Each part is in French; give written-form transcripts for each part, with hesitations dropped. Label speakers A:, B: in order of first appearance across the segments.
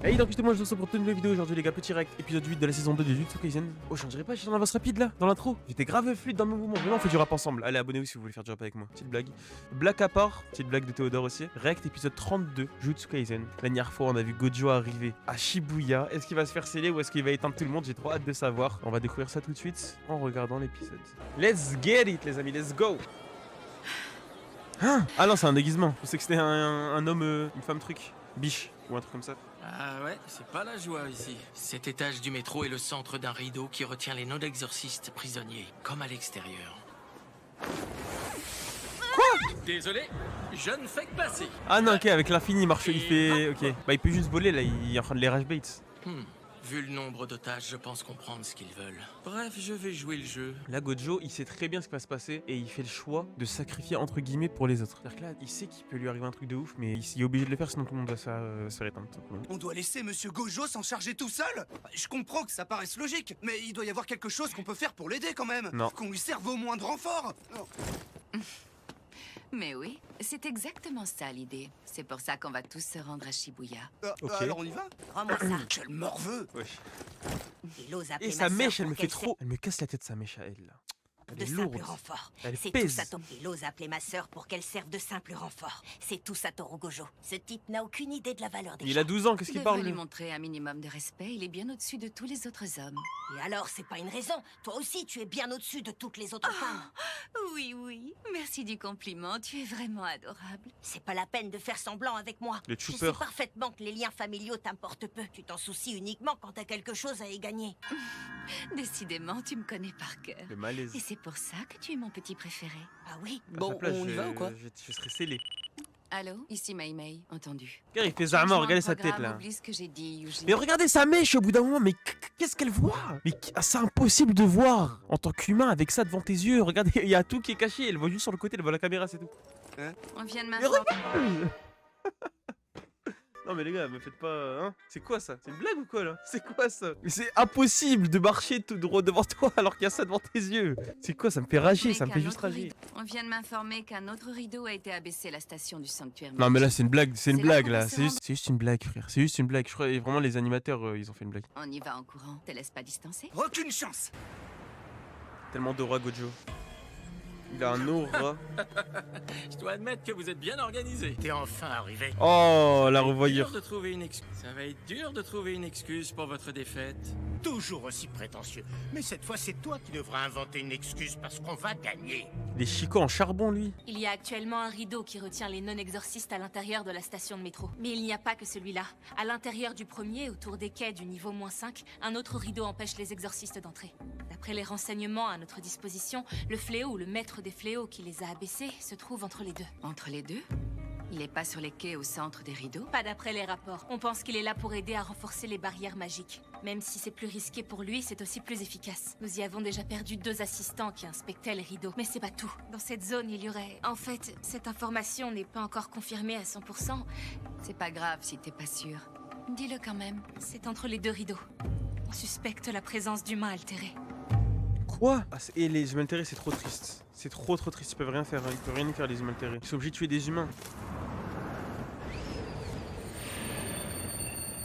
A: Hey, donc justement, je vous retrouve pour toute une nouvelle vidéo aujourd'hui, les gars. Petit rect, épisode 8 de la saison 2 de Jujutsu Kaisen. Oh, je dirais pas, j'étais en avance rapide là, dans l'intro. J'étais grave fluide dans mes mouvements. Vraiment, on fait du rap ensemble. Allez, abonnez-vous si vous voulez faire du rap avec moi. Petite blague. Black à part, petite blague de Théodore aussi. Rect, épisode 32, Jujutsu Kaisen. La dernière fois, on a vu Gojo arriver à Shibuya. Est-ce qu'il va se faire sceller ou est-ce qu'il va éteindre tout le monde? J'ai trop hâte de savoir. On va découvrir ça tout de suite en regardant l'épisode. Let's get it, les amis, let's go! Ah non, c'est un déguisement. Je pensais que c'était un homme, une femme truc. Biche, ou un truc comme ça.
B: Ah ouais, c'est pas la joie ici. Cet étage du métro est le centre d'un rideau qui retient les non-exorcistes prisonniers, comme à l'extérieur.
A: Quoi?
B: Désolé, je ne fais que passer.
A: Ah non, ok, avec l'infini, il marche, il fait... Ok. Bah il peut juste voler là, il est en train de les rage bait.
B: Vu le nombre d'otages, je pense comprendre ce qu'ils veulent. Bref, je vais jouer le jeu.
A: Là, Gojo, il sait très bien ce qui va se passer et il fait le choix de sacrifier entre guillemets pour les autres. C'est-à-dire que là, il sait qu'il peut lui arriver un truc de ouf, mais il est obligé de le faire sinon tout le monde va se faire éteindre.
C: On doit laisser Monsieur Gojo s'en charger tout seul? Je comprends que ça paraisse logique, mais il doit y avoir quelque chose qu'on peut faire pour l'aider quand même.
A: Non.
C: Qu'on lui serve au moins de renfort. Non.
D: Mais oui, c'est exactement ça l'idée. C'est pour ça qu'on va tous se rendre à Shibuya.
A: Ok.
C: Alors on y va?
E: Rends-moi ça.
C: Quel morveux!
A: Wesh.
E: Il ose appeler
A: Et
E: ma
A: sa
E: sœur
A: mèche, elle
E: pour
A: me fait
E: qu'elle
A: trop... Elle me casse la tête, sa mèche à elle, là. Elle
E: de
A: est
E: simple
A: lourde.
E: renfort.
A: Elle
E: C'est
A: pèse.
E: tout ça, il ose appeler ma sœur pour qu'elle serve de simple renfort. C'est tout Satoru Gojo. Ce type n'a aucune idée de la valeur des
A: Il
E: gens.
A: a 12 ans, qu'est-ce qu'il
D: Devrait
A: parle
D: lui
A: lui?
D: montrer un minimum de respect, il est bien au-dessus de tous les autres hommes.
E: Et alors, c'est pas une raison. Toi aussi, tu es bien au-dessus de toutes les autres femmes.
D: Oui, oui, merci du compliment, tu es vraiment adorable.
E: C'est pas la peine de faire semblant avec moi.
A: Le
E: Je sais
A: chooper.
E: parfaitement que les liens familiaux t'importent peu. Tu t'en soucies uniquement quand t'as quelque chose à y gagner.
D: Décidément, tu me connais par cœur.
A: Le malaise.
D: Et c'est pour ça que tu es mon petit préféré.
E: Ah oui?
A: À sa
C: Bon,
A: place,
C: on y va ou quoi?
A: Je serais scellé.
D: Allô, ici Mei Mei, entendu.
A: Regarde, il fait Zama,
D: Change-moi
A: regardez
D: un
A: sa tête
D: programme,
A: là.
D: Oublie ce que j'ai dit, Yuji.
A: Mais regardez sa mèche au bout d'un moment, mais qu'est-ce qu'elle voit? Mais c'est impossible de voir en tant qu'humain avec ça devant tes yeux. Regardez, il y a tout qui est caché, elle voit juste sur le côté, elle voit la caméra, c'est tout.
D: On vient de
A: Mais
D: m'informer.
A: regarde! Non mais les gars, me faites pas... Hein? C'est quoi ça? C'est une blague ou quoi là? C'est quoi ça? Mais c'est impossible de marcher tout droit devant toi alors qu'il y a ça devant tes yeux. C'est quoi? Ça me fait rager, ça me fait juste rager.
D: On vient de m'informer qu'un autre rideau a été abaissé à la station du sanctuaire.
A: Non mais là c'est une blague, c'est une
D: C'est là
A: blague
D: qu'on
A: là.
D: va se
A: C'est juste une blague frère, c'est juste une blague. Je crois que vraiment les animateurs ils ont fait une blague.
D: On y va en courant, te laisse pas distancer.
C: Aucune chance!
A: Tellement d'aura Gojo. Il a un aura.
B: Je dois admettre que vous êtes bien organisé. T'es enfin arrivé.
A: Oh la
B: Dur
A: revoyure.
B: de trouver une excuse. Ça va être dur de trouver une excuse pour votre défaite.
F: Toujours aussi prétentieux. Mais cette fois, c'est toi qui devras inventer une excuse parce qu'on va gagner.
A: Les chicots en charbon lui.
G: Il y a actuellement un rideau qui retient les non-exorcistes à l'intérieur de la station de métro. Mais il n'y a pas que celui-là. À l'intérieur du premier, autour des quais du niveau -5, un autre rideau empêche les exorcistes d'entrer. D'après les renseignements à notre disposition, le fléau ou le maître des fléaux qui les a abaissés se trouve entre les deux.
D: Entre les deux? Il est pas sur les quais au centre des rideaux?
G: Pas d'après les rapports. On pense qu'il est là pour aider à renforcer les barrières magiques. Même si c'est plus risqué pour lui, c'est aussi plus efficace. Nous y avons déjà perdu 2 assistants qui inspectaient les rideaux. Mais c'est pas tout. Dans cette zone, il y aurait... En fait, cette information n'est pas encore confirmée à 100%.
D: C'est pas grave si t'es pas sûr. Dis-le quand même.
G: C'est entre les 2 rideaux. On suspecte la présence d'humains altérés.
A: Quoi? Et les humains altérés c'est trop triste. C'est trop triste, ils peuvent rien faire, hein. Ils peuvent rien y faire les humains altérés. Ils sont obligés de tuer des humains.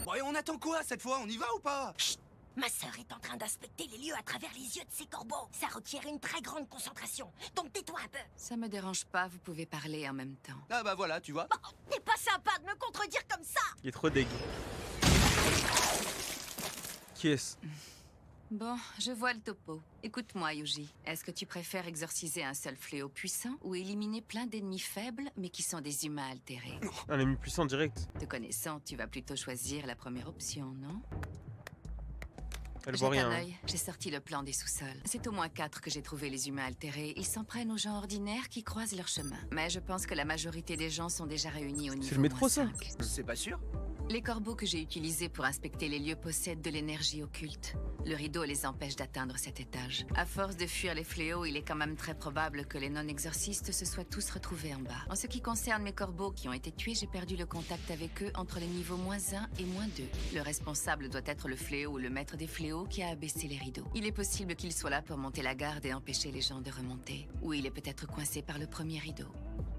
C: Bon, et on attend quoi cette fois? On y va ou pas?
E: Chut! Ma sœur est en train d'inspecter les lieux à travers les yeux de ses corbeaux. Ça requiert une très grande concentration. Donc tais-toi un peu.
D: Ça me dérange pas, vous pouvez parler en même temps.
C: Ah bah voilà, tu vois.
E: Oh, t'es pas sympa de me contredire comme ça.
A: Il est trop deg. Qui est-ce?
D: Bon, je vois le topo. Écoute-moi, Yuji. Est-ce que tu préfères exorciser un seul fléau puissant ou éliminer plein d'ennemis faibles mais qui sont des humains altérés?
A: Un ennemi puissant direct.
D: Te connaissant, tu vas plutôt choisir la première option, non?
A: Elle voit
D: Jette
A: rien.
D: un
A: Hein.
D: œil, j'ai sorti le plan des sous-sols. C'est au moins 4 que j'ai trouvé les humains altérés. Ils s'en prennent aux gens ordinaires qui croisent leur chemin. Mais je pense que la majorité des gens sont déjà réunis au niveau
A: le métro, ça?
D: -5.
C: C'est pas sûr?
D: Les corbeaux que j'ai utilisés pour inspecter les lieux possèdent de l'énergie occulte. Le rideau les empêche d'atteindre cet étage. À force de fuir les fléaux, il est quand même très probable que les non-exorcistes se soient tous retrouvés en bas. En ce qui concerne mes corbeaux qui ont été tués, j'ai perdu le contact avec eux entre les niveaux -1 et -2. Le responsable doit être le fléau ou le maître des fléaux qui a abaissé les rideaux. Il est possible qu'il soit là pour monter la garde et empêcher les gens de remonter. Ou il est peut-être coincé par le premier rideau.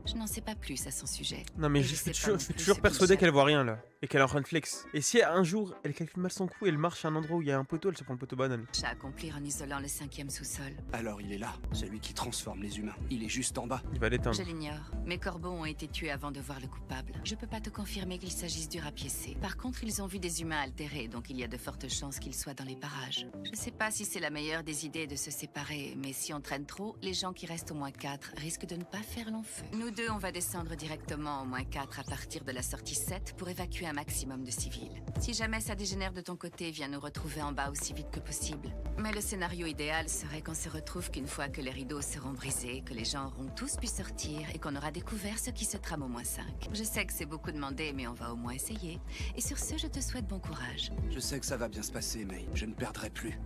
D: Je n'en sais pas plus à son sujet.
A: Non mais
D: Et
A: je
D: je
A: suis
D: sais pas non
A: toujours
D: plus ce qu'il
A: persuadé
D: cherche.
A: qu'elle voit rien là. Et qu'elle est en train de flex. Et si un jour elle calcule mal son coup et elle marche à un endroit où il y a un poteau, elle se prend le poteau banane.
D: À accomplir en isolant le 5e sous-sol.
C: Alors il est là, celui qui transforme les humains. Il est juste en bas.
A: Il va l'éteindre.
D: Je l'ignore. Mes corbeaux ont été tués avant de voir le coupable. Je peux pas te confirmer qu'il s'agisse du rapiécé. Par contre, ils ont vu des humains altérés, donc il y a de fortes chances qu'ils soient dans les parages. Je sais pas si c'est la meilleure des idées de se séparer, mais si on traîne trop, les gens qui restent au moins 4 risquent de ne pas faire long feu. Nous deux, on va descendre directement au moins 4 à partir de la sortie 7 pour évacuer un maximum de civils. Si jamais ça dégénère de ton côté, viens nous retrouver en bas aussi vite que possible. Mais le scénario idéal serait qu'on se retrouve qu'une fois que les rideaux seront brisés, que les gens auront tous pu sortir et qu'on aura découvert ce qui se trame au moins 5. Je sais que c'est beaucoup demandé, mais on va au moins essayer. Et sur ce, je te souhaite bon courage.
C: Je sais que ça va bien se passer, mais je ne perdrai plus.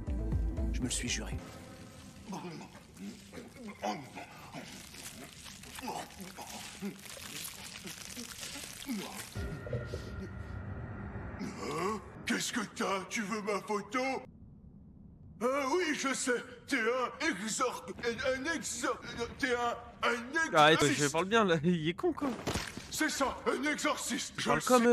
C: Je me le suis juré.
H: Qu'est-ce que t'as? Tu veux ma photo? Ah oui, je sais. T'es un exor... T'es un
A: Arrête,
H: exorciste.
A: je parle bien là, il est con quoi.
H: C'est ça, un exorciste.
A: Il
H: Je
A: parle
H: le
A: comme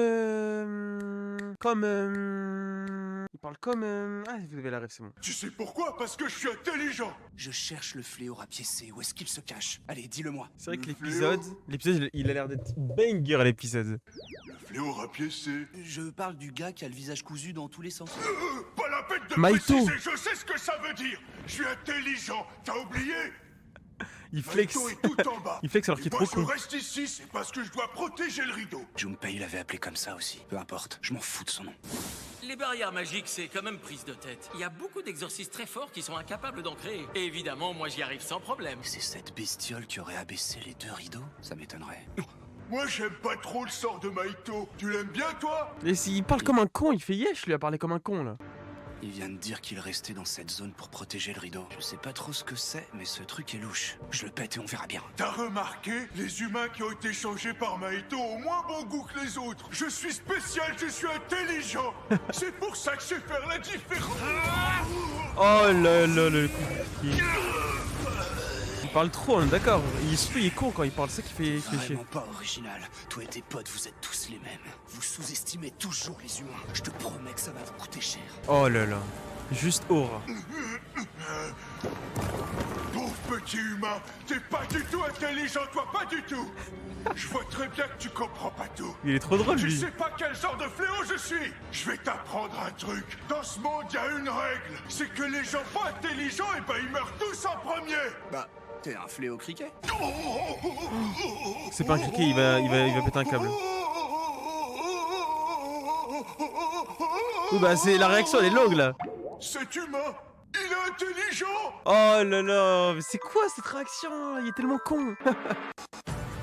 H: sais.
A: Il parle comme Ah, vous avez la rêve, c'est bon.
H: Tu sais pourquoi? Parce que je suis intelligent.
C: Je cherche le fléau rapiécé. Où est-ce qu'il se cache? Allez, dis-le-moi.
A: C'est vrai que
H: Le
A: l'épisode, il a l'air d'être banger l'épisode.
H: Le fléau rapiécé.
C: Je parle du gars qui a le visage cousu dans tous les sens.
H: Pas la peine de
A: Maito.
H: préciser, je sais ce que ça veut dire. Je suis intelligent. T'as oublié?
A: Il flex.
H: Maito est tout en bas.
A: Il flex alors qu'il est
H: Et moi,
A: trop
H: je
A: con.
H: reste ici, c'est parce que je dois protéger le rideau.
C: Junpei l'avait appelé comme ça aussi. Peu importe, je m'en fous de son nom.
B: Les barrières magiques, c'est quand même prise de tête. Il y a beaucoup d'exorcistes très forts qui sont incapables d'en créer. Et évidemment, moi j'y arrive sans problème.
C: C'est cette bestiole qui aurait abaissé les 2 rideaux? Ça m'étonnerait.
H: Moi, j'aime pas trop le sort de Maito. Tu l'aimes bien, toi?
A: Et s'il parle comme un con, il fait yesh, lui a parlé comme un con là.
C: Il vient de dire qu'il restait dans cette zone pour protéger le rideau. Je sais pas trop ce que c'est, mais ce truc est louche. Je le pète et on verra bien.
H: T'as remarqué? Les humains qui ont été changés par Maito ont moins bon goût que les autres. Je suis spécial, je suis intelligent. C'est pour ça que je sais faire la différence.
A: Oh là là, le coup. Il parle trop, on est d'accord. Il est con quand il parle, c'est ça qui fait chier.
C: Vraiment pas original. Toi et tes potes, vous êtes tous les mêmes. Vous sous-estimez toujours les humains. Je te promets que ça va vous coûter cher.
A: Oh là là. Juste aura.
H: Pauvre petit humain, t'es pas du tout intelligent, toi, pas du tout. Je vois très bien que tu comprends pas tout.
A: Il est trop drôle
H: Tu
A: lui.
H: sais pas quel genre de fléau je suis. Je vais t'apprendre un truc. Dans ce monde, il y a une règle. C'est que les gens pas intelligents, et ben ils meurent tous en premier.
C: Bah, t'es un fléau criquet.
A: C'est pas un criquet, il va péter un câble. Ouh bah c'est la réaction, elle est longue là.
H: Cet humain, il est intelligent.
A: Oh là là, mais c'est quoi cette réaction? Il est tellement con.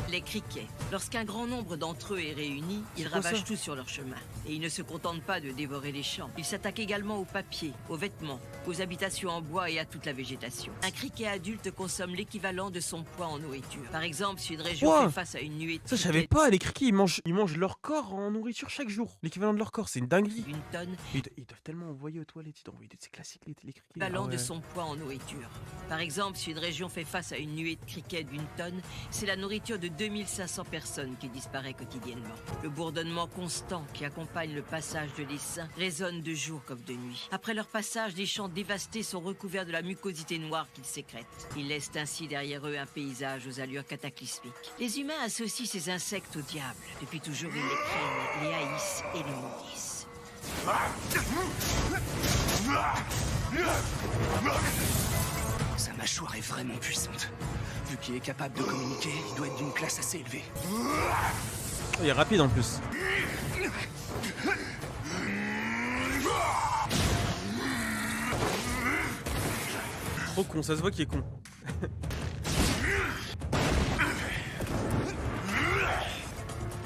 I: Les criquets. Lorsqu'un grand nombre d'entre eux est réuni, ils
A: quoi,
I: ravagent
A: ça
I: tout sur leur chemin. Et ils ne se contentent pas de dévorer les champs. Ils s'attaquent également aux papiers, aux vêtements, aux habitations en bois et à toute la végétation. Un criquet adulte consomme l'équivalent de son poids en nourriture. Par exemple, si une région
A: Quoi
I: fait face à une nuée de
A: Ça je savais
I: criquets
A: pas, les criquets ils mangent leur corps en nourriture chaque jour. L'équivalent de leur corps, c'est une dinguerie.
I: d'une tonne,
A: Ils doivent tellement envoyer aux toilettes, ils doivent envoyer c'est classique les criquets.
I: l'équivalent
A: Ah ouais.
I: de son poids en nourriture. Par exemple, si une région fait face à une nuée de criquets d'une tonne, c'est la nourriture de 2500 personnes qui disparaît quotidiennement. Le bourdonnement constant qui accompagne le passage de l'essaim résonne de jour comme de nuit. Après leur passage, les champs dévastés sont recouverts de la mucosité noire qu'ils sécrètent. Ils laissent ainsi derrière eux un paysage aux allures cataclysmiques. Les humains associent ces insectes au diable. Depuis toujours, ils les craignent, les haïssent et les maudissent.
C: Sa mâchoire est vraiment puissante. Vu qu'il est capable de communiquer, il doit être d'une classe assez élevée.
A: Il est rapide en plus. Trop con, ça se voit qu'il est con.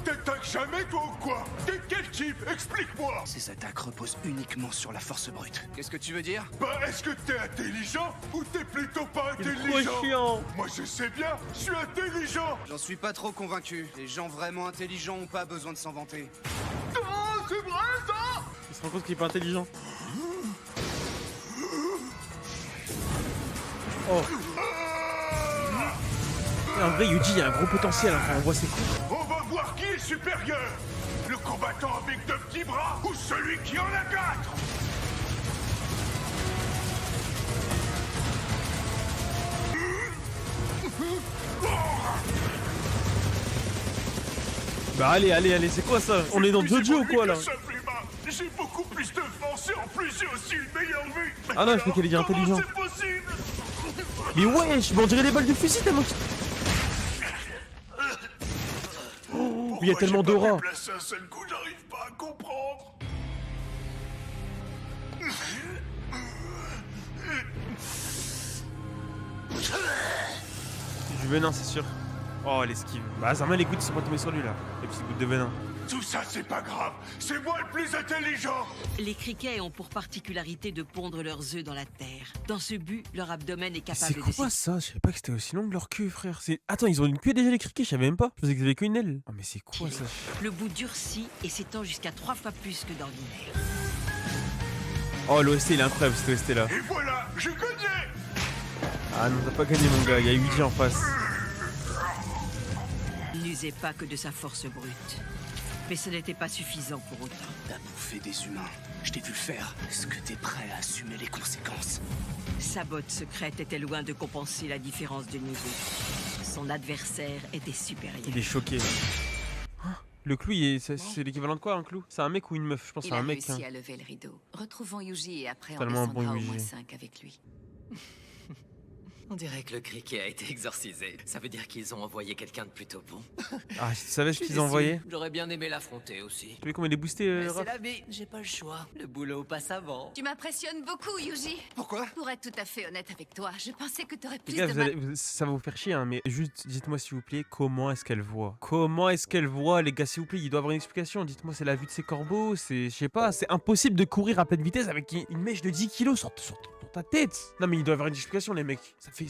H: T'attaques jamais, toi, ou quoi? T'es quel type? Explique-moi.
C: Ces attaques reposent uniquement sur la force brute. Qu'est-ce que tu veux dire?
H: Bah, est-ce que t'es intelligent ou t'es plutôt pas
A: Il est trop
H: intelligent?
A: chiant.
H: Moi, je sais bien, je suis intelligent.
C: J'en suis pas trop convaincu. Les gens vraiment intelligents ont pas besoin de s'en vanter.
H: Oh, c'est vrai, ça?
A: Il se rend compte qu'il est pas intelligent. Oh. En vrai, Yuji, il y a un gros potentiel, hein, quand on voit ses coups.
H: On va voir qui est supérieur. Le combattant avec 2 petits bras ou celui qui en a 4.
A: Bah allez, c'est quoi ça? On est dans Jojo ou quoi là?
H: J'ai beaucoup plus de force et en plus j'ai aussi une meilleure vue.
A: Ah non, je crois qu'elle est intelligent.
H: C'est possible.
A: Mais wesh, mais on dirait des balles de fusil tellement qu'il... Oh, il y a tellement d'aura.
H: Placer un seul coup, j'arrive pas à comprendre.
A: Du venin, c'est sûr. Oh, l'esquive. Bah, ça les gouttes sont pas tombées sur lui là. Les petites gouttes de venin.
H: Tout ça, c'est pas grave. C'est moi le plus intelligent.
I: Les criquets ont pour particularité de pondre leurs œufs dans la terre. Dans ce but, leur abdomen est capable
A: C'est
I: de...
A: quoi ça? Je savais pas que c'était aussi long que leur queue, frère. Attends, ils ont une queue déjà les criquets, je savais même pas. Je pensais qu'ils avaient qu'une aile. Oh, mais c'est quoi ça?
I: Le bout durcit et s'étend jusqu'à 3 fois plus que d'ordinaire.
A: Oh, l'OST il est incroyable cet OST là.
H: Et voilà, j'ai gagné.
A: Ah non, t'as pas gagné mon gars, il y a Yuji en face.
I: N'usait pas que de sa force brute. Mais ce n'était pas suffisant pour autant.
C: T'as bouffé des humains. Je t'ai vu le faire. Est-ce que t'es prêt à assumer les conséquences?
I: Sa botte secrète était loin de compenser la différence de niveau. Son adversaire était supérieur.
A: Il est choqué. Le clou, c'est l'équivalent de quoi un clou? C'est un mec ou une meuf? Je pense que c'est un mec.
D: Il a réussi à lever le rideau. Retrouvons Yuji et après on
A: Tellement
D: descendra
A: bon
D: au
A: Yuji.
D: moins 5 avec lui.
J: On dirait que le criquet a été exorcisé. Ça veut dire qu'ils ont envoyé quelqu'un de plutôt bon.
A: Ah, tu savais ce
J: Je suis
A: qu'ils ont
J: déçu.
A: envoyé?
J: J'aurais bien aimé l'affronter aussi.
A: Tu vois comment il est boosté,
J: Mais
A: Raph?
J: c'est la vie, j'ai pas le choix. Le boulot passe avant.
D: Tu m'impressionnes beaucoup, Yuji.
C: Pourquoi?
D: Pour être tout à fait honnête avec toi, je pensais que t'aurais plus
A: Les gars,
D: de
A: ça va vous faire chier, hein, mais juste dites-moi s'il vous plaît, comment est-ce qu'elle voit? Comment est-ce qu'elle voit, les gars, s'il vous plaît? Il doit avoir une explication. Dites-moi, c'est la vue de ces corbeaux? Je sais pas, c'est impossible de courir à pleine vitesse avec une mèche de 10 kilos sur ta tête. Non, mais il doit avoir une explication, les mecs. Ça fait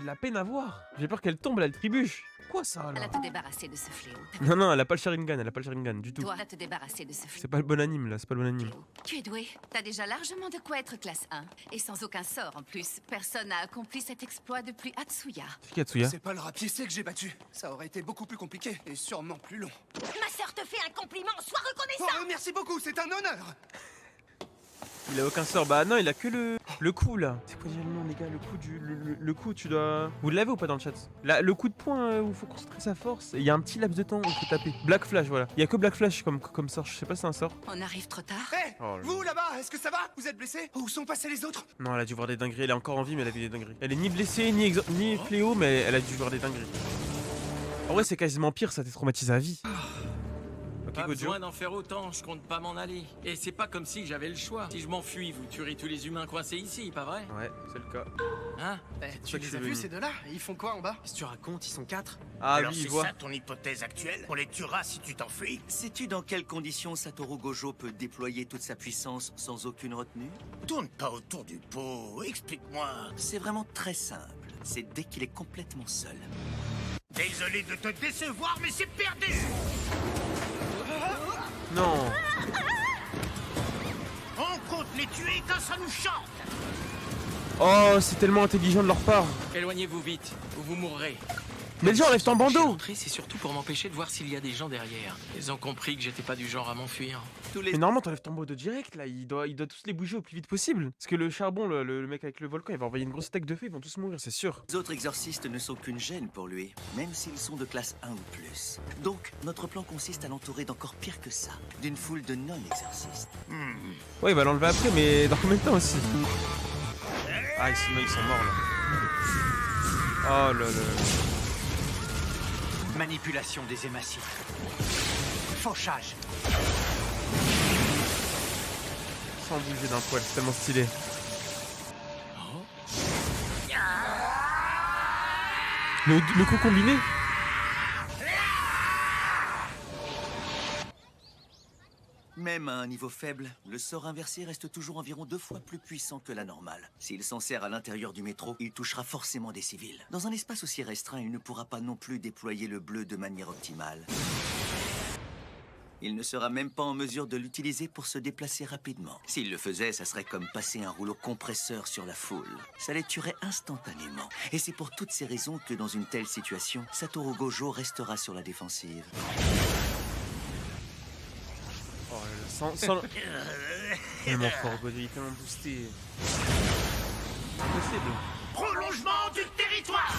A: de la peine à voir. J'ai peur qu'elle tombe, là, elle trébuche. Quoi ça,
D: Elle
A: là?
D: a te débarrasser de ce fléau.
A: Non, elle a pas le Sharingan, du tout.
D: Toi, à te débarrasser de ce fléau.
A: C'est pas le bon anime, là, c'est pas le bon anime.
D: Tu es doué. T'as déjà largement de quoi être classe 1. Et sans aucun sort en plus. Personne n'a accompli cet exploit depuis Atsuya.
A: C'est qui Atsuya?
C: C'est pas le rapiécé que j'ai battu. Ça aurait été beaucoup plus compliqué et sûrement plus long.
E: Ma sœur te fait un compliment, sois reconnaissant.
C: Oh, merci beaucoup, c'est un honneur.
A: Il a aucun sort. Bah non, il a que le coup là. C'est quoi déjà le nom, les gars? Le coup le coup, tu dois. Vous l'avez ou pas dans le chat? Là, le coup de poing où il faut concentrer sa force. Il y a un petit laps de temps où il faut taper. Black Flash, voilà. Il y a que Black Flash comme sort. Je sais pas si c'est un sort.
D: On arrive trop tard.
C: Hé,
A: Oh là
C: vous là-bas, est-ce que ça va? Vous êtes blessés? Où sont passés les autres?
A: Non, elle a dû voir des dingueries. Elle est encore en vie, mais elle a vu des dingueries. Elle est ni blessée, ni fléau, mais elle a dû voir des dingueries. En vrai, c'est quasiment pire, ça t'est traumatisé à vie. Ok,
B: Pas
A: Gojo.
B: besoin d'en faire autant, je compte pas m'en aller. Et c'est pas comme si j'avais le choix. Si je m'enfuis, vous tuerez tous les humains coincés ici, pas vrai?
A: Ouais, c'est le cas.
B: Hein?
C: Tu les as vus ces deux-là? Ils font quoi en bas? Qu'est-ce que tu racontes? Ils sont 4.
A: Ah
F: Alors
A: oui,
F: c'est
A: il voit.
F: ça ton hypothèse actuelle? On les tuera si tu t'enfuis?
J: Sais-tu dans quelles conditions Satoru Gojo peut déployer toute sa puissance sans aucune retenue?
F: Tourne pas autour du pot, explique-moi.
J: C'est vraiment très simple. C'est dès qu'il est complètement seul.
F: Désolé de te décevoir, mais c'est perdu.
A: Non.
F: On compte les tuer quand ça nous chante.
A: Oh, c'est tellement intelligent de leur part.
B: Éloignez-vous vite, ou vous mourrez.
A: Mais les gens reste en
B: Je suis
A: bandeau.
B: rentré, c'est surtout pour m'empêcher de voir s'il y a des gens derrière. Ils ont compris que j'étais pas du genre à m'enfuir.
J: Tous les
A: Mais normalement, t'enlèves ton bandeau direct là. Il doit tous les bouger au plus vite possible. Parce que le charbon, le mec avec le volcan, il va envoyer une grosse attaque de feu. Ils vont tous mourir, c'est sûr.
J: autres exorcistes ne sont qu'une gêne pour lui, même s'ils sont de classe 1 ou plus. Donc, notre plan consiste à l'entourer d'encore pire que ça, d'une foule de non-exorcistes.
A: Ouais, il va l'enlever après, mais dans combien de temps aussi? Ah, sinon ils sont morts là. Oh là là.
F: Manipulation des émassifs. Fauchage.
A: Sans bouger d'un poil, c'est tellement stylé. Le coup combiné.
J: Même à un niveau faible, le sort inversé reste toujours environ 2 fois plus puissant que la normale. S'il s'en sert à l'intérieur du métro, il touchera forcément des civils. Dans un espace aussi restreint, il ne pourra pas non plus déployer le bleu de manière optimale. Il ne sera même pas en mesure de l'utiliser pour se déplacer rapidement. S'il le faisait, ça serait comme passer un rouleau compresseur sur la foule. Ça les tuerait instantanément. Et c'est pour toutes ces raisons que dans une telle situation, Satoru Gojo restera sur la défensive.
A: Oh là là, sans... Tellement fort, Gojo, il est tellement boosté. Impossible.
F: Prolongement du territoire.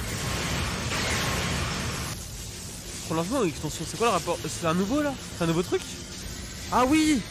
A: Prolongement ou extension, c'est quoi le rapport? C'est un nouveau là? C'est un nouveau truc? Ah oui!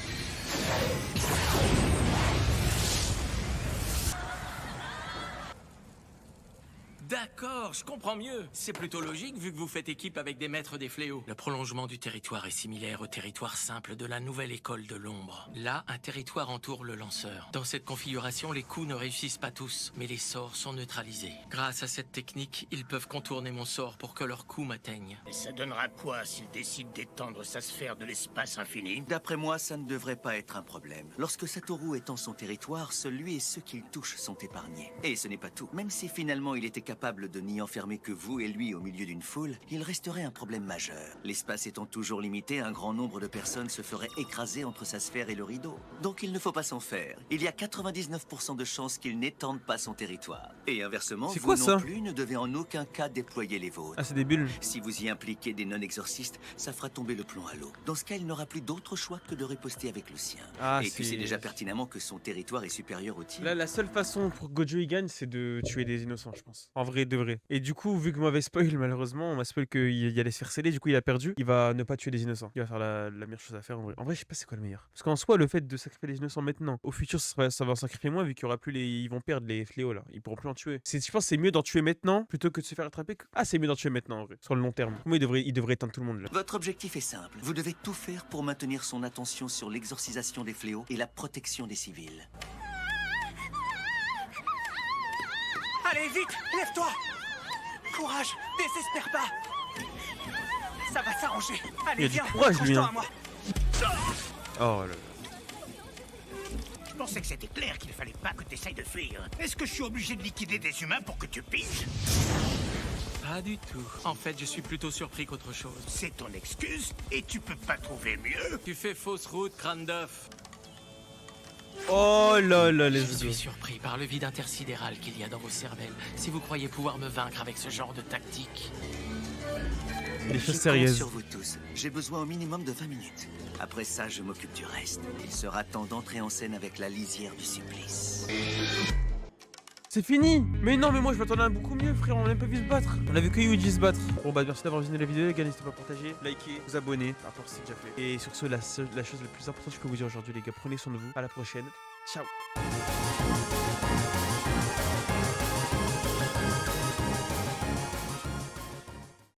B: D'accord, je comprends mieux. C'est plutôt logique vu que vous faites équipe avec des maîtres des fléaux. Le prolongement du territoire est similaire au territoire simple de la nouvelle école de l'ombre. Là, un territoire entoure le lanceur. Dans cette configuration, les coups ne réussissent pas tous, mais les sorts sont neutralisés. Grâce à cette technique, ils peuvent contourner mon sort pour que leurs coups m'atteignent.
F: Et ça donnera quoi s'il décide d'étendre sa sphère de l'espace infini?
J: D'après moi, ça ne devrait pas être un problème. Lorsque Satoru étend son territoire, seul lui et ceux qu'il touche sont épargnés. Et ce n'est pas tout. Même si finalement il était capable de n'y enfermer que vous et lui au milieu d'une foule, il resterait un problème majeur. L'espace étant toujours limité, un grand nombre de personnes se feraient écraser entre sa sphère et le rideau. Donc il ne faut pas s'en faire. Il y a 99% de chances qu'il n'étende pas son territoire. Et inversement,
A: C'est
J: vous
A: quoi,
J: non
A: ça
J: plus ne devez en aucun cas déployer les vôtres.
A: Ah, c'est des bulles.
J: Si vous y impliquez des non-exorcistes, ça fera tomber le plomb à l'eau. Dans ce cas, il n'aura plus d'autre choix que de riposter avec le sien.
A: Ah,
J: et tu sais déjà pertinemment que son territoire est supérieur au tien.
A: Là, la seule façon pour que Gojo y gagne, c'est de tuer des innocents, je pense. En vrai, de vrai. Et du coup, vu que m'avait spoil, malheureusement, on m'a spoil qu'il allait se faire sceller, du coup, il a perdu. Il va ne pas tuer des innocents. Il va faire la meilleure chose à faire, en vrai. En vrai, je sais pas c'est quoi le meilleur. Parce qu'en soi, le fait de sacrifier les innocents maintenant, au futur, ça va en sacrifier moins, vu qu'il y aura plus les. Ils vont perdre les fléaux, là. Ils pourront plus en tuer. Je pense que c'est mieux d'en tuer maintenant, plutôt que de se faire attraper. Ah, c'est mieux d'en tuer maintenant, en vrai. Sur le long terme. Moi, il devrait éteindre tout le monde, là.
J: Votre objectif est simple. Vous devez tout faire pour maintenir son attention sur l'exorcisation des fléaux et la protection des civils.
C: Allez, vite, lève-toi! Courage, désespère pas! Ça va s'arranger. Allez,
A: Il a du
C: viens,
A: courage, lui,
C: accroche-toi
A: hein.
C: à moi.
A: Oh là là.
F: Je pensais que c'était clair qu'il fallait pas que t'essayes de fuir. Est-ce que je suis obligé de liquider des humains pour que tu piges?
B: Pas du tout. En fait, je suis plutôt surpris qu'autre chose.
F: C'est ton excuse et tu peux pas trouver mieux?
B: Tu fais fausse route, crâne d'œuf.
A: Oh là là, les
B: Je suis surpris par le vide intersidéral qu'il y a dans vos cervelles. Si vous croyez pouvoir me vaincre avec ce genre de tactique.
A: Des choses
J: Je compte
A: sérieuses.
J: sur vous tous. J'ai besoin au minimum de 20 minutes. Après ça, je m'occupe du reste. Il sera temps d'entrer en scène avec la lisière du supplice.
A: C'est fini! Mais non, mais moi je m'attendais à beaucoup mieux, frère. On a même pas vu se battre. On a vu que Yuji se battre. Bon, bah, merci d'avoir visionné la vidéo, les gars. N'hésitez pas à partager, liker, vous abonner. Par rapport à ce que c'est déjà fait. Et sur ce, la chose la plus importante que je peux vous dire aujourd'hui, les gars, prenez soin de vous. À la prochaine. Ciao!